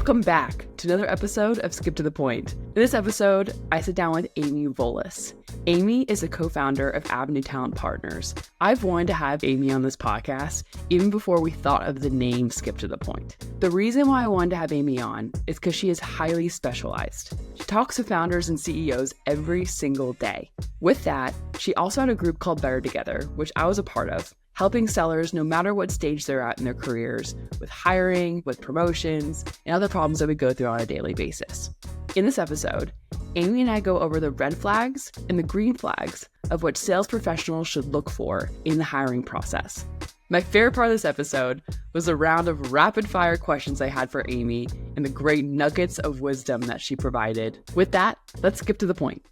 Welcome back to another episode of Skip to the Point. In this episode, I sit down with Amy Volas. Amy is a co-founder of Avenue Talent Partners. I've wanted to have Amy on this podcast even before we thought of the name Skip to the Point. The reason why I wanted to have Amy on is because she is highly specialized. She talks to founders and CEOs every single day. With that, she also had a group called Better Together, which I was a part of, helping sellers no matter what stage they're at in their careers with hiring, with promotions, and other problems that we go through on a daily basis. In this episode, Amy and I go over the red flags and the green flags of what sales professionals should look for in the hiring process. My favorite part of this episode was the round of rapid fire questions I had for Amy and the great nuggets of wisdom that she provided. With that, let's skip to the point.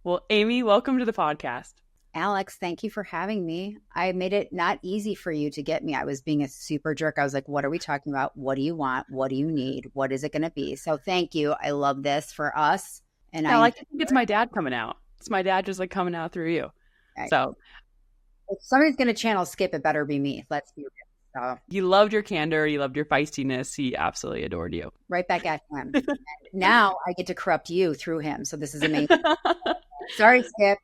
Well, Amy, welcome to the podcast. Alex, thank you for having me. I made it not easy for you to get me. I was being a super jerk. I was like, what are we talking about? What do you want? What do you need? What is it going to be? So thank you. I love this for us. And I like to think it's my dad coming out. It's my dad just like coming out through you. Right. So if somebody's going to channel Skip, it better be me. Let's be real. So, he loved your candor. He loved your feistiness. He absolutely adored you. Right back at him. Now I get to corrupt you through him. So this is amazing. Sorry, Skip.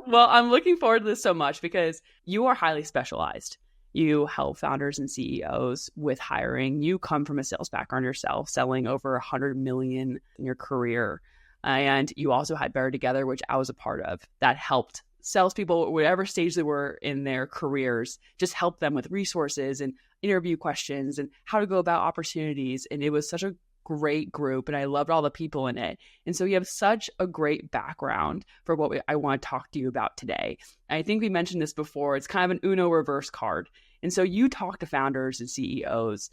Well, I'm looking forward to this so much because you are highly specialized. You help founders and CEOs with hiring. You come from a sales background yourself, selling over 100 million in your career. And you also had Better Together, which I was a part of, that helped salespeople, whatever stage they were in their careers, just help them with resources and interview questions and how to go about opportunities. And it was such a great group, and I loved all the people in it. And so you have such a great background for what I want to talk to you about today. I think we mentioned this before. It's kind of an Uno reverse card. And so you talk to founders and CEOs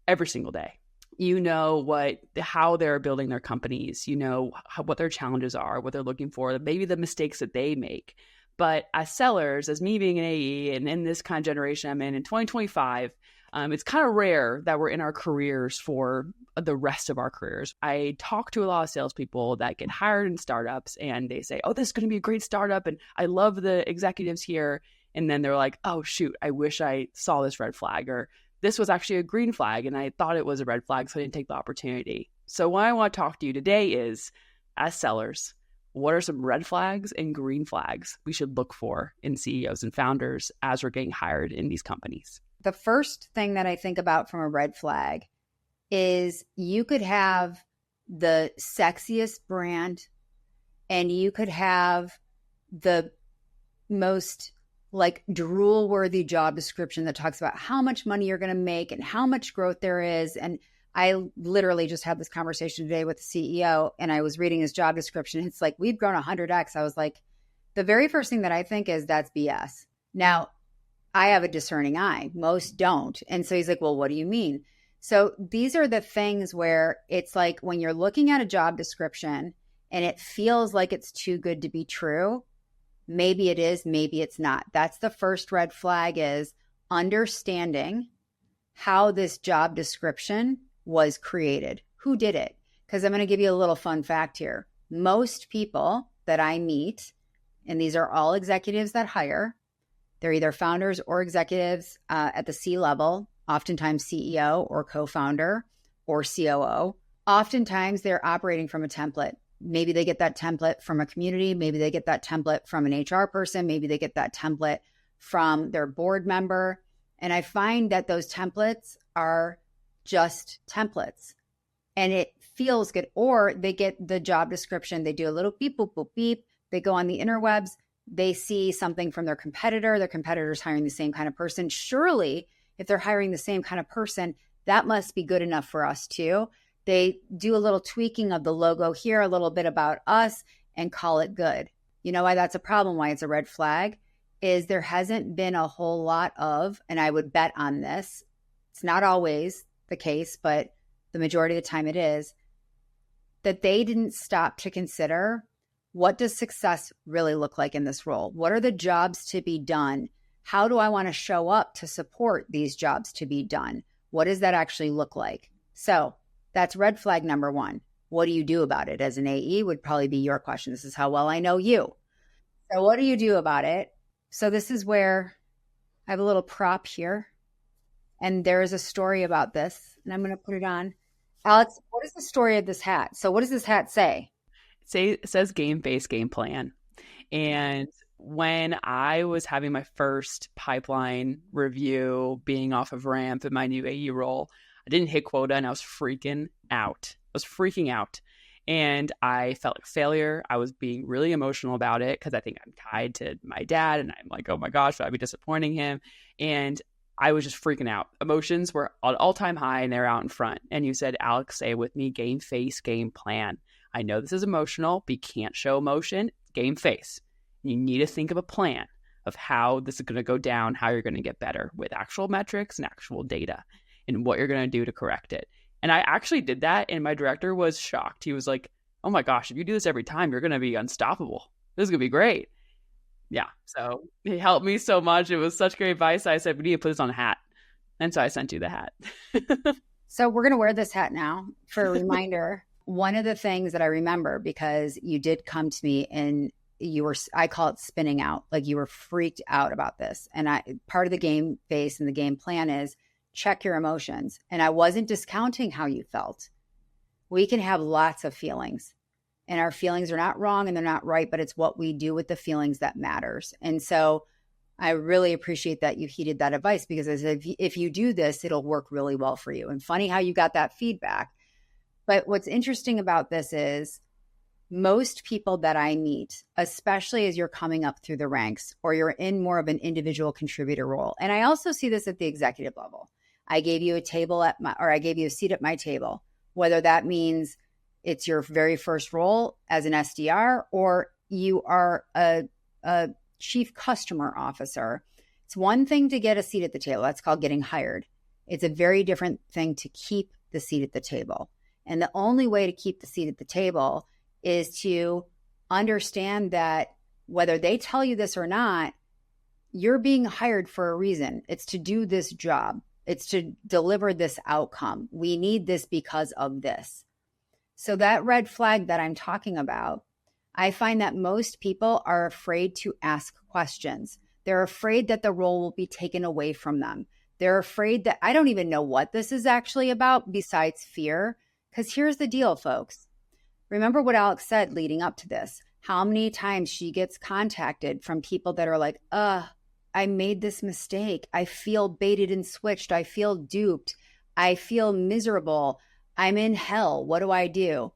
every single day. You know how they're building their companies. You know what their challenges are, what they're looking for, maybe the mistakes that they make. But as sellers, as me being an AE and in this kind of generation I'm in 2025, it's kind of rare that we're in our careers for the rest of our careers. I talk to a lot of salespeople that get hired in startups and they say, oh, this is going to be a great startup and I love the executives here. And then they're like, oh, shoot, I wish I saw this red flag, or this was actually a green flag and I thought it was a red flag, so I didn't take the opportunity. So what I want to talk to you today is, as sellers, what are some red flags and green flags we should look for in CEOs and founders as we're getting hired in these companies? The first thing that I think about from a red flag is you could have the sexiest brand and you could have the most like drool-worthy job description that talks about how much money you're going to make and how much growth there is. And I literally just had this conversation today with the CEO and I was reading his job description. It's like, we've grown 100x. I was like, the very first thing that I think is that's BS. Now, I have a discerning eye. Most don't. And so he's like, well, what do you mean? So these are the things where it's like when you're looking at a job description and it feels like it's too good to be true, maybe it is, maybe it's not. That's the first red flag, is understanding how this job description was created. Who did it? Because I'm going to give you a little fun fact here. Most people that I meet, and these are all executives that hire, they're either founders or executives at the C level, oftentimes CEO or co-founder or COO. Oftentimes they're operating from a template. Maybe they get that template from a community. Maybe they get that template from an HR person. Maybe they get that template from their board member. And I find that those templates are just templates and it feels good. Or they get the job description. They do a little beep, boop, boop, beep. They go on the interwebs. They see something from their competitor. Their competitor's hiring the same kind of person. Surely, if they're hiring the same kind of person, that must be good enough for us too. They do a little tweaking of the logo here, a little bit about us, and call it good. You know why that's a problem, why it's a red flag, is there hasn't been a whole lot of, and I would bet on this, it's not always the case, but the majority of the time it is, that they didn't stop to consider, what does success really look like in this role? What are the jobs to be done? How do I want to show up to support these jobs to be done? What does that actually look like? So that's red flag number one. What do you do about it? As an AE would probably be your question. This is how well I know you. So what do you do about it? So this is where I have a little prop here. And there is a story about this, and I'm going to put it on. Alex, what is the story of this hat? So what does this hat say? It says game face, game plan. And when I was having my first pipeline review, being off of ramp in my new AE role, I didn't hit quota and I was freaking out. And I felt like a failure. I was being really emotional about it because I think I'm tied to my dad. And I'm like, oh my gosh, I'd be disappointing him. And I was just freaking out. Emotions were at all-time high and they're out in front. And you said, Alex, say it with me, game face, game plan. I know this is emotional, but you can't show emotion. Game face. You need to think of a plan of how this is going to go down, how you're going to get better with actual metrics and actual data and what you're going to do to correct it. And I actually did that, and my director was shocked. He was like, oh my gosh, if you do this every time, you're going to be unstoppable. This is going to be great. Yeah. So it helped me so much. It was such great advice. I said, we need to put this on a hat. And so I sent you the hat. So we're going to wear this hat now for a reminder. One of the things that I remember, because you did come to me and I call it spinning out, like you were freaked out about this. And part of the game face and the game plan is check your emotions. And I wasn't discounting how you felt. We can have lots of feelings, and our feelings are not wrong and they're not right, but it's what we do with the feelings that matters. And so I really appreciate that you heeded that advice, because if you do this, it'll work really well for you. And funny how you got that feedback. But what's interesting about this is most people that I meet, especially as you're coming up through the ranks or you're in more of an individual contributor role. And I also see this at the executive level. I gave you a seat at my table, whether that means it's your very first role as an SDR or you are a chief customer officer. It's one thing to get a seat at the table. That's called getting hired. It's a very different thing to keep the seat at the table. And the only way to keep the seat at the table is to understand that whether they tell you this or not, you're being hired for a reason. It's to do this job. It's to deliver this outcome. We need this because of this. So that red flag that I'm talking about, I find that most people are afraid to ask questions. They're afraid that the role will be taken away from them. They're afraid that I don't even know what this is actually about besides fear. Because here's the deal, folks. Remember what Alex said leading up to this. How many times she gets contacted from people that are like, I made this mistake. I feel baited and switched. I feel duped. I feel miserable. I'm in hell. What do I do?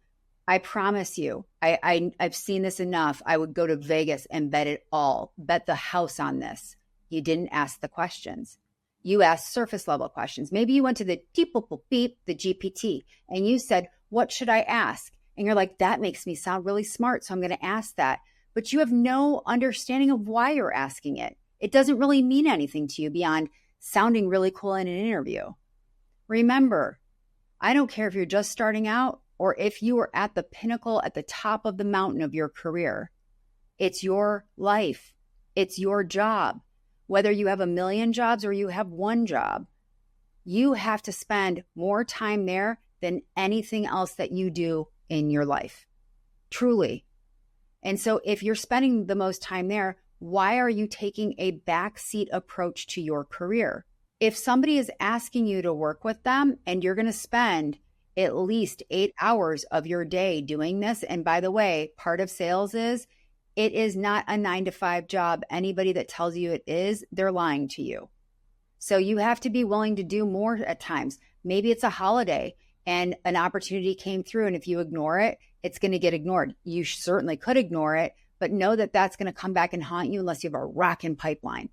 I promise you, I've seen this enough. I would go to Vegas and bet the house on this. You didn't ask the questions. You asked surface level questions. Maybe you went to the the GPT, and you said, what should I ask? And you're like, that makes me sound really smart, so I'm going to ask that. But you have no understanding of why you're asking it. It doesn't really mean anything to you beyond sounding really cool in an interview. Remember, I don't care if you're just starting out or if you are at the pinnacle, at the top of the mountain of your career. It's your life. It's your job. Whether you have 1 million jobs or you have one job, you have to spend more time there than anything else that you do in your life. Truly. And so if you're spending the most time there, why are you taking a backseat approach to your career? If somebody is asking you to work with them and you're going to spend at least 8 hours of your day doing this, and by the way, part of sales is it is not a 9-to-5 job. Anybody that tells you it is, they're lying to you. So you have to be willing to do more at times. Maybe it's a holiday and an opportunity came through, and if you ignore it, it's going to get ignored. You certainly could ignore it, but know that that's going to come back and haunt you unless you have a rockin' pipeline.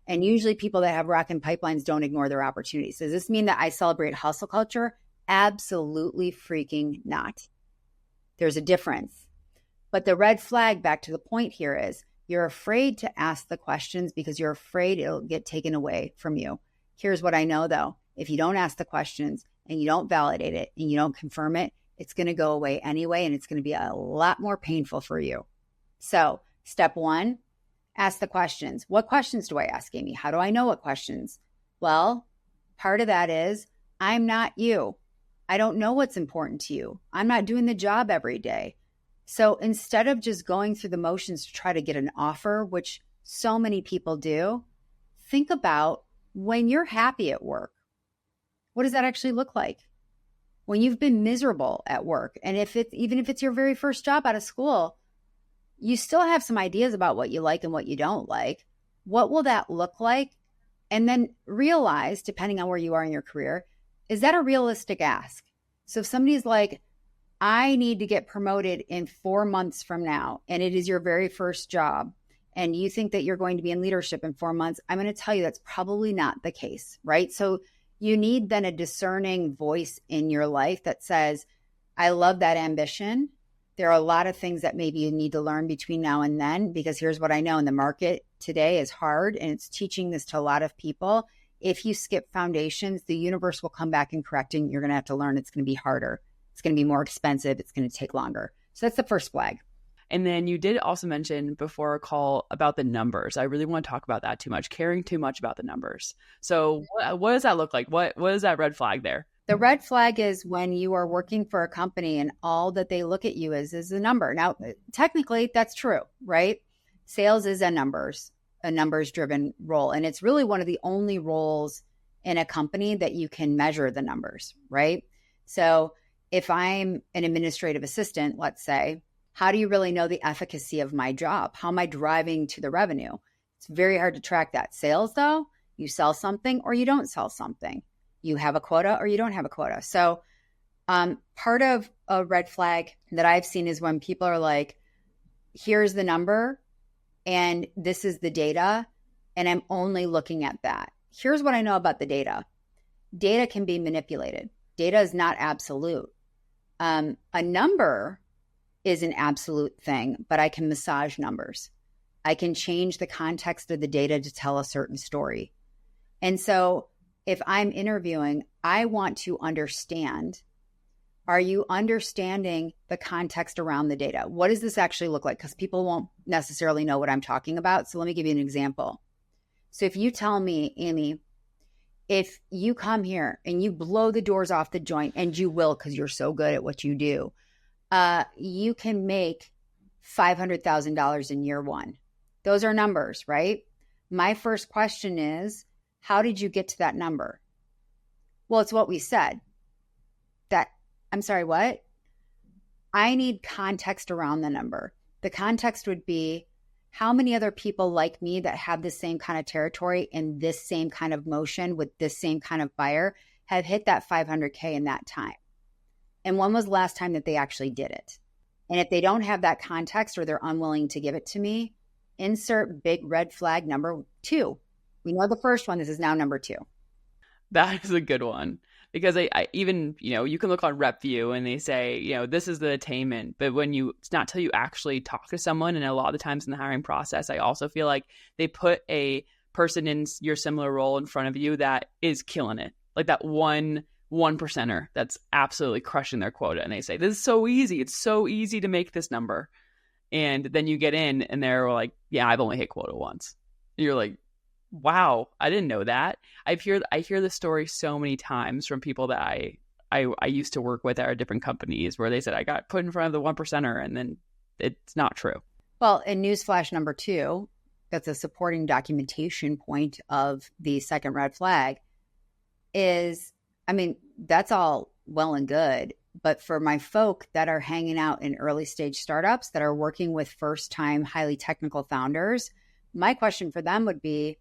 And usually people that have rockin' pipelines don't ignore their opportunities. Does this mean that I celebrate hustle culture? Absolutely freaking not. There's a difference. But the red flag, back to the point here, is you're afraid to ask the questions because you're afraid it'll get taken away from you. Here's what I know, though. If you don't ask the questions and you don't validate it and you don't confirm it, it's going to go away anyway, and it's going to be a lot more painful for you. So step one, ask the questions. What questions do I ask, Amy? How do I know what questions? Well, part of that is I'm not you. I don't know what's important to you. I'm not doing the job every day. So instead of just going through the motions to try to get an offer, which so many people do, think about when you're happy at work. What does that actually look like? When you've been miserable at work, and even if it's your very first job out of school, you still have some ideas about what you like and what you don't like. What will that look like? And then realize, depending on where you are in your career, is that a realistic ask? So if somebody's like, I need to get promoted in 4 months from now, and it is your very first job, and you think that you're going to be in leadership in 4 months, I'm going to tell you that's probably not the case, right? So you need then a discerning voice in your life that says, I love that ambition. There are a lot of things that maybe you need to learn between now and then, because here's what I know in the market today is hard, and it's teaching this to a lot of people. If you skip foundations, the universe will come back and correcting. You're going to have to learn. It's going to be harder. It's going to be more expensive. It's going to take longer. So that's the first flag. And then you did also mention before a call about the numbers. I really want to talk about that too much, caring too much about the numbers. So what does that look like? What is that red flag there? The red flag is when you are working for a company and all that they look at you is the number. Now, technically, that's true, right? Sales is a numbers driven role. And it's really one of the only roles in a company that you can measure the numbers, right? So if I'm an administrative assistant, let's say, how do you really know the efficacy of my job? How am I driving to the revenue? It's very hard to track that. Sales, though, you sell something or you don't sell something. You have a quota or you don't have a quota. So part of a red flag that I've seen is when people are like, here's the number and this is the data, and I'm only looking at that. Here's what I know about the data. Data can be manipulated. Data is not absolute. A number is an absolute thing, but I can massage numbers. I can change the context of the data to tell a certain story. And so if I'm interviewing, I want to understand, are you understanding the context around the data? What does this actually look like? Because people won't necessarily know what I'm talking about. So let me give you an example. So if you tell me, Amy, if you come here and you blow the doors off the joint, and you will because you're so good at what you do, you can make $500,000 in year one. Those are numbers, right? My first question is, how did you get to that number? Well, it's what we said. I'm sorry, what? I need context around the number. The context would be, how many other people like me that have the same kind of territory and this same kind of motion with this same kind of buyer have hit that 500K in that time? And when was the last time that they actually did it? And if they don't have that context or they're unwilling to give it to me, insert big red flag number 2. We know the first one. This is now number 2. That is a good one, because I even, you can look on RepView and they say, this is the attainment. But it's not till you actually talk to someone. And a lot of the times in the hiring process, I also feel like they put a person in your similar role in front of you that is killing it. Like that one percenter that's absolutely crushing their quota. And they say, this is so easy. It's so easy to make this number. And then you get in and they're like, yeah, I've only hit quota once. And you're like, wow, I didn't know that. I hear this story so many times from people that I used to work with at different companies where they said, I got put in front of the 1%er, and then it's not true. Well, in newsflash number 2, that's a supporting documentation point of the second red flag is, that's all well and good. But for my folk that are hanging out in early stage startups that are working with first time, highly technical founders, my question for them would be,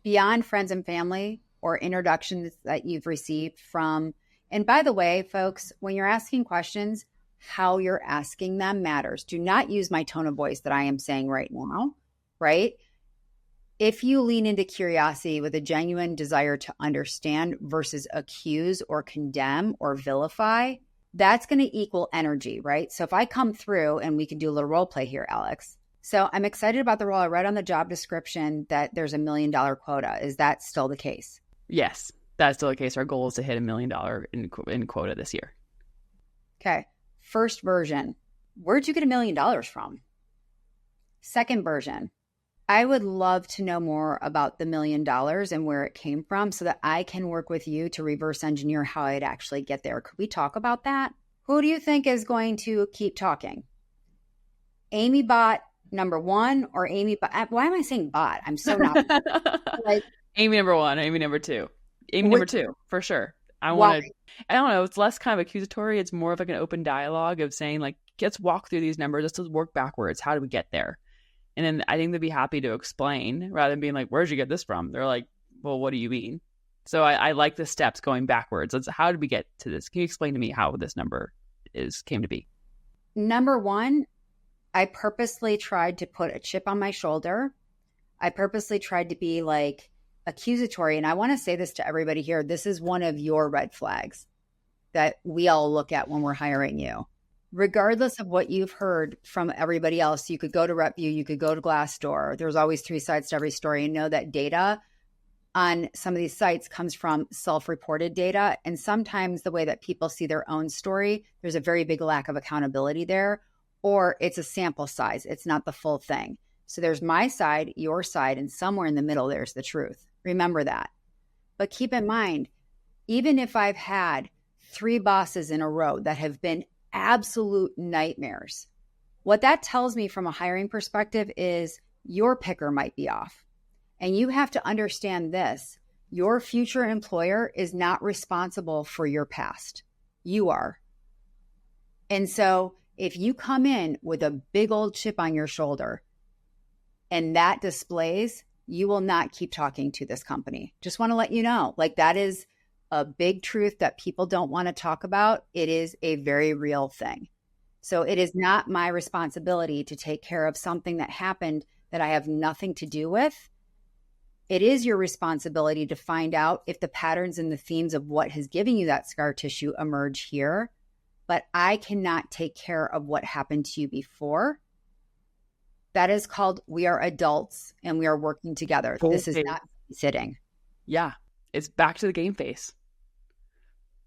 beyond friends and family or introductions that you've received from, and by the way, folks, when you're asking questions, how you're asking them matters. Do not use my tone of voice that I am saying right now, right? If you lean into curiosity with a genuine desire to understand versus accuse or condemn or vilify, that's going to equal energy, right? So if I come through, and we can do a little role play here, Alex. So I'm excited about the role. I read on the job description that there's $1 million quota. Is that still the case? Yes, that's still the case. Our goal is to hit $1 million in quota this year. Okay. First version. Where'd you get $1 million from? Second version. I would love to know more about the $1 million and where it came from so that I can work with you to reverse engineer how I'd actually get there. Could we talk about that? Who do you think is going to keep talking? Amy bot number 1 or Amy bot? Why am I saying bot? I'm so not. Amy number 1, Amy number 2. Amy number 2, for sure. I Why? want to, I don't know, it's less kind of accusatory. It's more of like an open dialogue of saying, like, let's walk through these numbers. Let's just work backwards. How do we get there? And then I think they'd be happy to explain rather than being like, where'd you get this from? They're like, well, what do you mean? So I like the steps going backwards. How did we get to this? Can you explain to me how this number came to be? Number one, I purposely tried to put a chip on my shoulder. I purposely tried to be like accusatory. And I want to say this to everybody here. This is one of your red flags that we all look at when we're hiring you. Regardless of what you've heard from everybody else, you could go to RepView, you could go to Glassdoor. There's always 3 sides to every story, and know that data on some of these sites comes from self-reported data. And sometimes the way that people see their own story, there's a very big lack of accountability there, or it's a sample size. It's not the full thing. So there's my side, your side, and somewhere in the middle, there's the truth. Remember that. But keep in mind, even if I've had 3 bosses in a row that have been absolute nightmares, what that tells me from a hiring perspective is your picker might be off. And you have to understand this. Your future employer is not responsible for your past. You are. And so if you come in with a big old chip on your shoulder and that displays, you will not keep talking to this company. Just want to let you know, like, that is a big truth that people don't want to talk about. It is a very real thing. So it is not my responsibility to take care of something that happened that I have nothing to do with. It is your responsibility to find out if the patterns and the themes of what has given you that scar tissue emerge here. But I cannot take care of what happened to you before. That is called, we are adults and we are working together. This is not sitting. Yeah. It's back to the game face.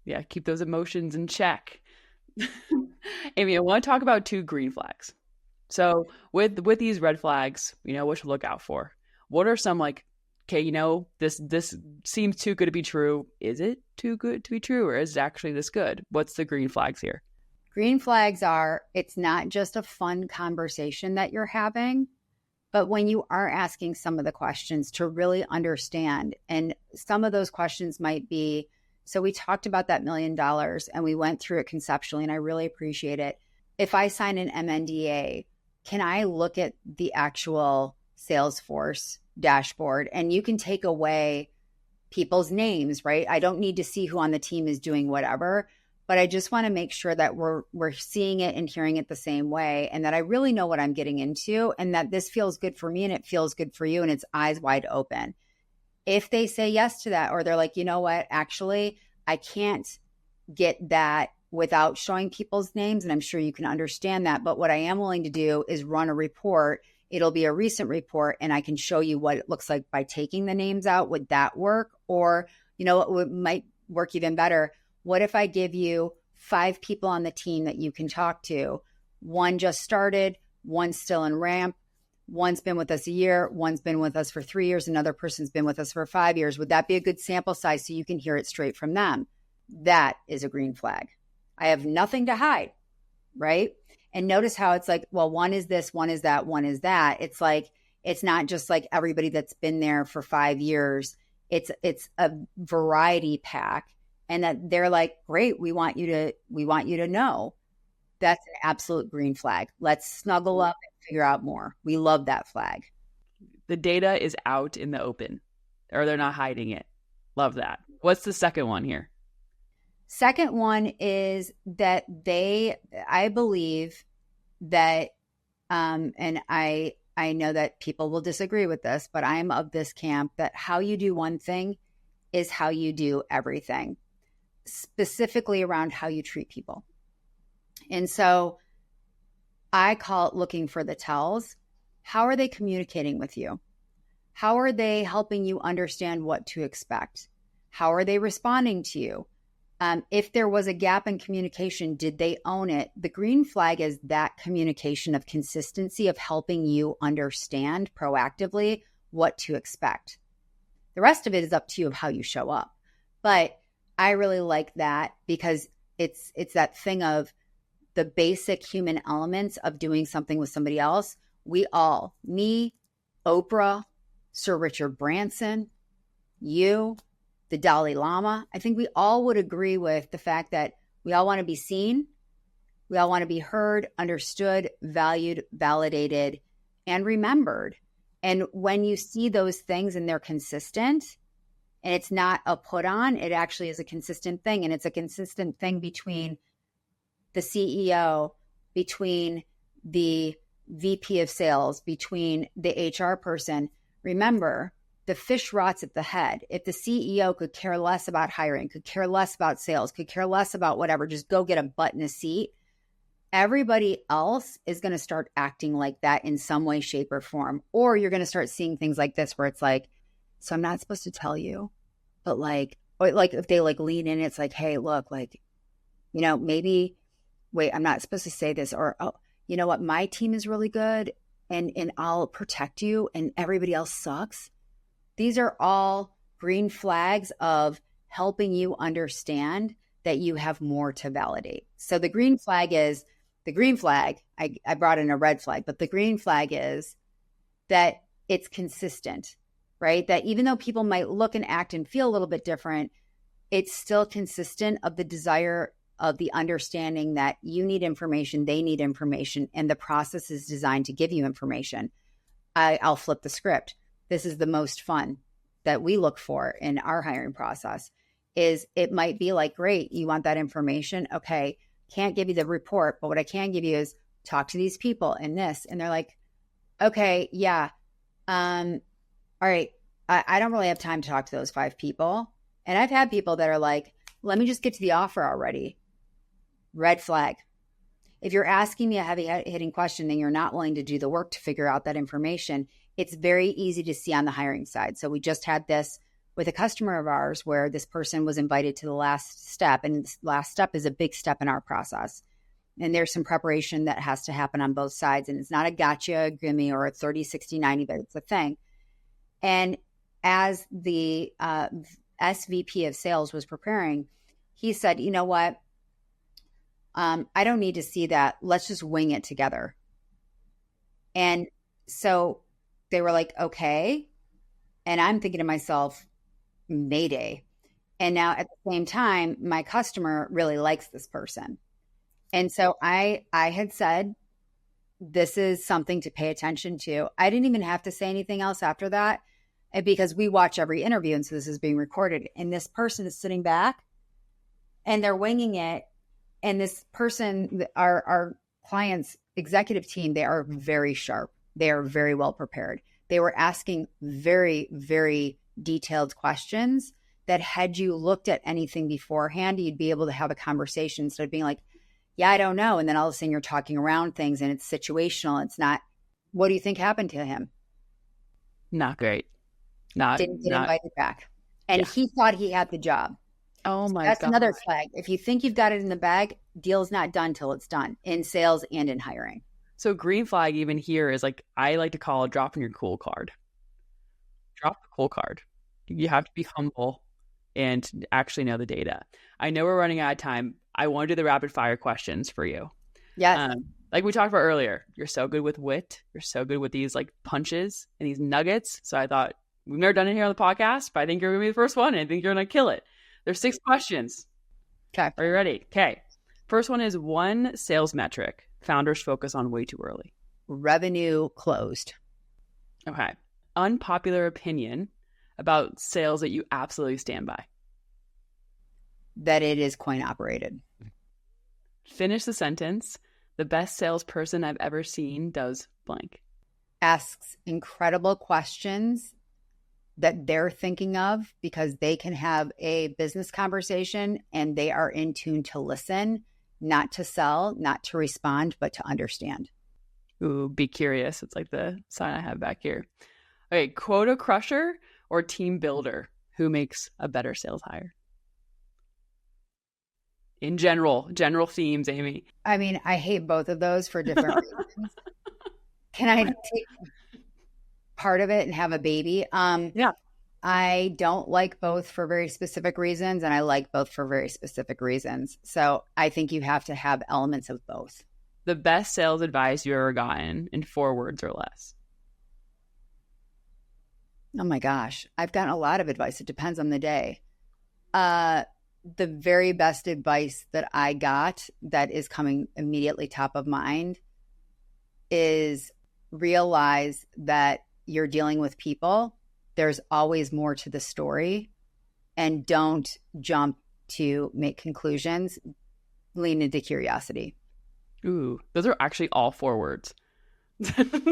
Yeah. Keep those emotions in check. Amy, I want to talk about 2 green flags. So with these red flags, what to look out for. What are some, like, okay, this seems too good to be true. Is it too good to be true, or is it actually this good? What's the green flags here? Green flags are, it's not just a fun conversation that you're having, but when you are asking some of the questions to really understand, and some of those questions might be, so we talked about that $1 million and we went through it conceptually, and I really appreciate it. If I sign an MNDA, can I look at the actual Salesforce dashboard? And you can take away people's names, right? I don't need to see who on the team is doing whatever, but I just want to make sure that we're seeing it and hearing it the same way, and that I really know what I'm getting into, and that this feels good for me and it feels good for you, and it's eyes wide open. If they say yes to that, or they're like, you know what, actually, I can't get that without showing people's names, and I'm sure you can understand that, but what I am willing to do is run a report. It'll be a recent report, and I can show you what it looks like by taking the names out. Would that work? Or, what might work even better? What if I give you 5 people on the team that you can talk to? 1 just started, 1 still in ramp, 1's been with us a year, 1's been with us for 3 years, another person's been with us for 5 years. Would that be a good sample size so you can hear it straight from them? That is a green flag. I have nothing to hide, right? And notice how it's like, well, 1 is this, 1 is that, 1 is that. It's like, it's not just like everybody that's been there for 5 years. It's a variety pack. And that they're like, great, we want you to know. That's an absolute green flag. Let's snuggle up and figure out more. We love that flag. The data is out in the open, or they're not hiding it. Love that. What's the second one here? Second one is that I believe that, and I know that people will disagree with this, but I'm of this camp that how you do one thing is how you do everything, specifically around how you treat people. And so I call it looking for the tells. How are they communicating with you? How are they helping you understand what to expect? How are they responding to you? If there was a gap in communication, did they own it? The green flag is that communication of consistency, of helping you understand proactively what to expect. The rest of it is up to you of how you show up. But I really like that because it's that thing of the basic human elements of doing something with somebody else. We all, me, Oprah, Sir Richard Branson, you, the Dalai Lama. I think we all would agree with the fact that we all want to be seen. We all want to be heard, understood, valued, validated, and remembered. And when you see those things and they're consistent, and it's not a put on, it actually is a consistent thing. And it's a consistent thing between the CEO, between the VP of sales, between the HR person. Remember, the fish rots at the head. If the CEO could care less about hiring, could care less about sales, could care less about whatever, just go get a butt in a seat, everybody else is going to start acting like that in some way, shape, or form. Or you're going to start seeing things like this where it's like, so I'm not supposed to tell you, but like, or like if they like lean in, it's like, hey, look, like, you know, maybe, wait, I'm not supposed to say this, or, oh, you know what, my team is really good and I'll protect you and everybody else sucks. These are all green flags of helping you understand that you have more to validate. So the green flag is the green flag. I brought in a red flag, but the green flag is that it's consistent, right? That even though people might look and act and feel a little bit different, it's still consistent of the desire of the understanding that you need information, they need information, and the process is designed to give you information. I'll flip the script. This is the most fun that we look for in our hiring process. Is it might be like, great, you want that information? Okay, can't give you the report, but what I can give you is talk to these people and this. And they're like, okay, yeah. All right, I don't really have time to talk to those 5 people. And I've had people that are like, let me just get to the offer already. Red flag. If you're asking me a heavy hitting question and you're not willing to do the work to figure out that information, it's very easy to see on the hiring side. So we just had this with a customer of ours where this person was invited to the last step. And this last step is a big step in our process. And there's some preparation that has to happen on both sides. And it's not a gotcha, gimme, or a 30, 60, 90, but it's a thing. And as the SVP of sales was preparing, he said, you know what? I don't need to see that. Let's just wing it together. And so they were like, okay. And I'm thinking to myself, Mayday. And now at the same time, my customer really likes this person. And so I had said, this is something to pay attention to. I didn't even have to say anything else after that because we watch every interview. And so this is being recorded. And this person is sitting back and they're winging it. And this person, our client's executive team, they are very sharp. They are very well prepared. They were asking very, very detailed questions that had you looked at anything beforehand, you'd be able to have a conversation instead of being like, yeah, I don't know. And then all of a sudden you're talking around things and it's situational. It's not, what do you think happened to him? Not great. Didn't get invited back. And he thought he had the job. Oh my God. That's another flag. If you think you've got it in the bag, deal's not done till it's done in sales and in hiring. So green flag even here is like, I like to call dropping your cool card. Drop the cool card. You have to be humble and actually know the data. I know we're running out of time. I want to do the rapid fire questions for you. Yes. Like we talked about earlier, you're so good with wit. You're so good with these like punches and these nuggets. So I thought, we've never done it here on the podcast, but I think you're going to be the first one. And I think you're going to kill it. There's 6 questions. Okay. Are you ready? Okay. First one is one sales metric founders focus on way too early. Revenue closed. Okay. Unpopular opinion about sales that you absolutely stand by. That it is coin operated. Finish the sentence. The best salesperson I've ever seen does blank. Asks incredible questions that they're thinking of because they can have a business conversation and they are in tune to listen, not to sell, not to respond, but to understand. Ooh, be curious. It's like the sign I have back here. Okay, quota crusher or team builder? Who makes a better sales hire? In general themes, Amy. I mean, I hate both of those for different reasons. Can I take part of it and have a baby? Yeah. I don't like both for very specific reasons, and I like both for very specific reasons. So I think you have to have elements of both. The best sales advice you've ever gotten in 4 words or less? Oh my gosh. I've gotten a lot of advice. It depends on the day. Uh, the very best advice that I got that is coming immediately top of mind is realize that you're dealing with people. There's always more to the story, and don't jump to make conclusions. Lean into curiosity. Ooh, those are actually all 4 words.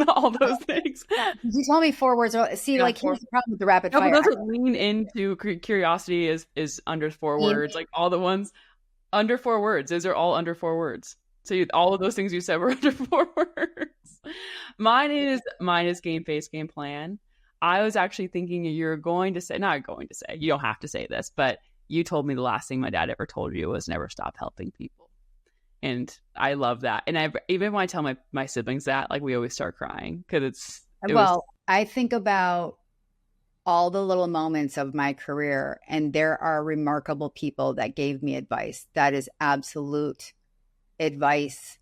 All those things. You told me 4 words. See, Yeah, like, here's the problem with the rapid No, fire. but those are lean into curiosity is under 4 words. Like all the ones under 4 words. Those are all under 4 words. So all of those things you said were under 4 words. Mine is game face, game plan. I was actually thinking you're going to say, not going to say, you don't have to say this, but you told me the last thing my dad ever told you was never stop helping people. And I love that. And even when I tell my siblings that, like we always start crying because I think about all the little moments of my career, and there are remarkable people that gave me advice. That is absolute advice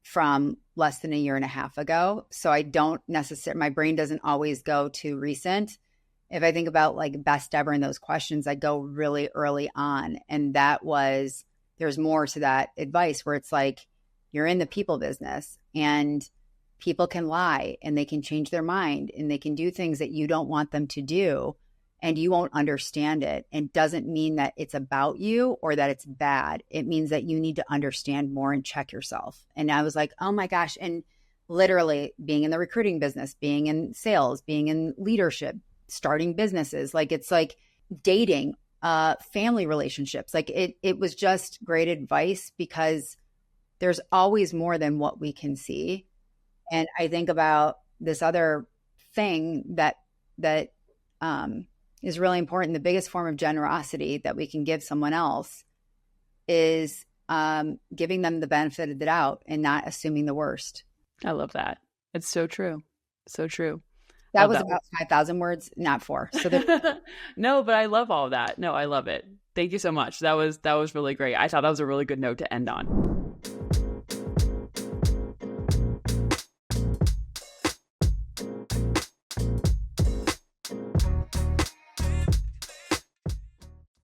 from less than a year and a half ago. So I don't necessarily, my brain doesn't always go to recent. If I think about like best ever in those questions, I go really early on. And there's more to that advice where it's like, you're in the people business and people can lie and they can change their mind and they can do things that you don't want them to do, and you won't understand it. And doesn't mean that it's about you or that it's bad. It means that you need to understand more and check yourself. And I was like, oh my gosh. And literally being in the recruiting business, being in sales, being in leadership, starting businesses, like it's like dating, family relationships. Like it was just great advice because there's always more than what we can see. And I think about this other thing that is really important. The biggest form of generosity that we can give someone else is giving them the benefit of the doubt and not assuming the worst. I love that. It's so true. So true. That was about 5,000 words, not 4. So no, but I love all of that. No, I love it. Thank you so much. That was really great. I thought that was a really good note to end on.